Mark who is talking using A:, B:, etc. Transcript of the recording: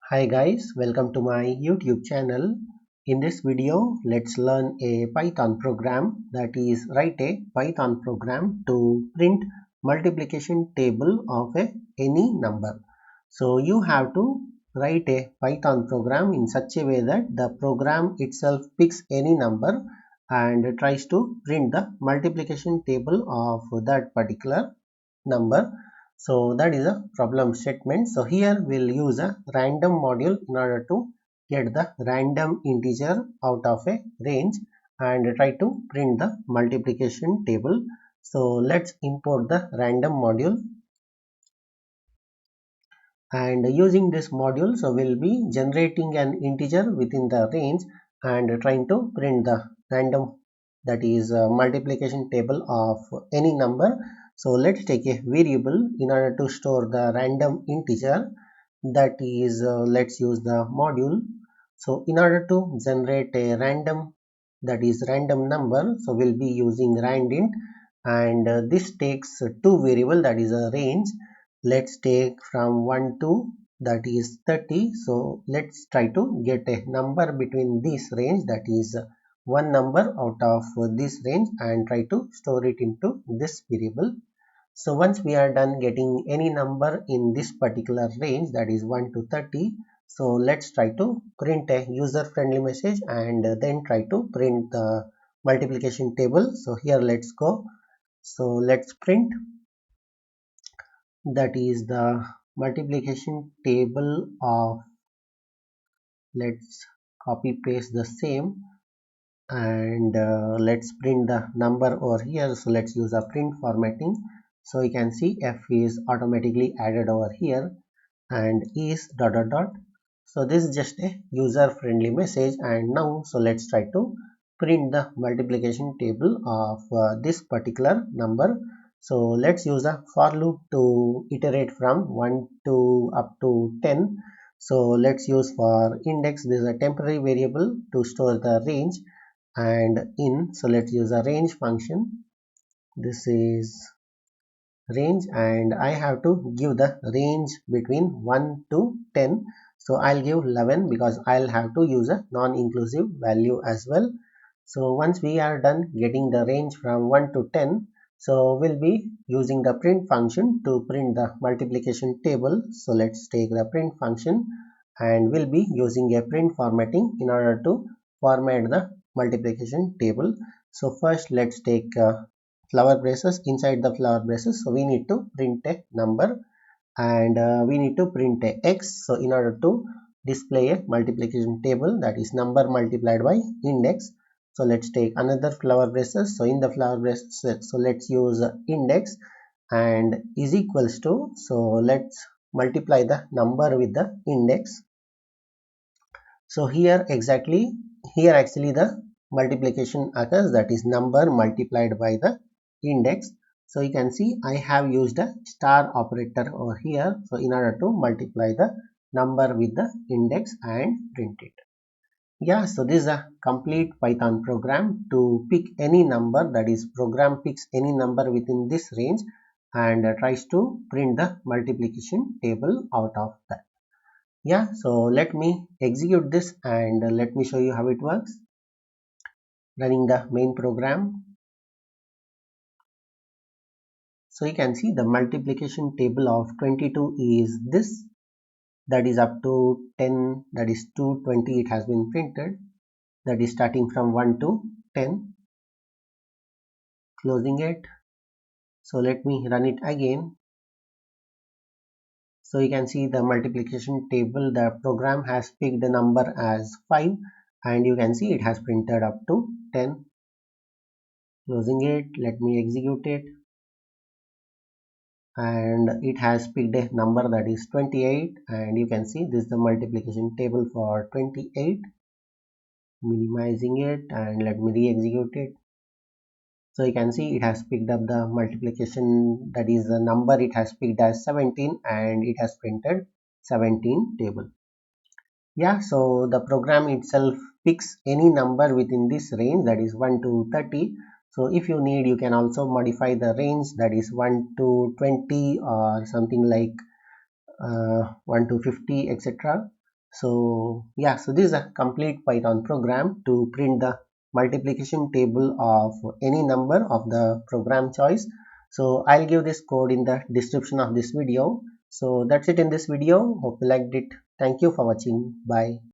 A: Hi guys, welcome to my YouTube channel. In this video, let's learn a Python program, that is write a Python program to print multiplication table of any number. So you have to write a Python program in such a way that the program itself picks any number and tries to print the multiplication table of that particular number. So that is a problem statement. So here we'll use a random module in order to get the random integer out of a range and try to print the multiplication table. So let's import the random module, and using this module, so we'll be generating an integer within the range and trying to print the random, that is multiplication table of any number. So let's take a variable in order to store the random integer, that is let's use the module. So in order to generate a random, that is random number, so we'll be using randint, and this takes two variable, that is a range. Let's take from 1 to, that is 30. So let's try to get a number between this range, that is one number out of this range, and try to store it into this variable. So once we are done getting any number in this particular range, that is 1 to 30, so let's try to print a user friendly message and then try to print the multiplication table. So here let's go. So let's print, that is the multiplication table of, let's copy paste the same, and let's print the number over here. So let's use a print formatting. So you can see f is automatically added over here, and is dot dot dot. So this is just a user friendly message. And now so let's try to print the multiplication table of this particular number. So let's use a for loop to iterate from 1 to up to 10. So let's use for index, this is a temporary variable to store the range, and in, so let's use a range function. This is range, and I have to give the range between 1 to 10. So I'll give 11 because I'll have to use a non-inclusive value as well. So once we are done getting the range from 1 to 10, so we'll be using the print function to print the multiplication table. So let's take the print function, and we'll be using a print formatting in order to format the multiplication table. So first let's take flower braces. Inside the flower braces, so we need to print a number, and we need to print a x. So in order to display a multiplication table, that is number multiplied by index, so let's take another flower braces. So in the flower braces, so let's use index and is equals to, so let's multiply the number with the index. So here actually the multiplication occurs, that is number multiplied by the index. So you can see I have used a star operator over here, so in order to multiply the number with the index and print it. Yeah, so this is a complete Python program to pick any number, that is program picks any number within this range and tries to print the multiplication table out of that. Yeah, so let me execute this and let me show you how it works. Running the main program. So you can see the multiplication table of 22 is this, that is up to 10, that is 220, it has been printed, that is starting from 1 to 10. Closing it. So let me run it again. So you can see the multiplication table, the program has picked the number as 5, and you can see it has printed up to 10. Closing it, let me execute it, and it has picked a number, that is 28, and you can see this is the multiplication table for 28. Minimizing it and let me re-execute it. So you can see it has picked up the multiplication, that is the number it has picked as 17, and it has printed 17 table. Yeah, so the program itself picks any number within this range, that is 1 to 30. So if you need, you can also modify the range, that is 1 to 20 or something like 1 to 50, etc. So yeah, so this is a complete Python program to print the multiplication table of any number of the program choice. So I'll give this code in the description of this video. So that's it in this video. Hope you liked it. Thank you for watching. Bye.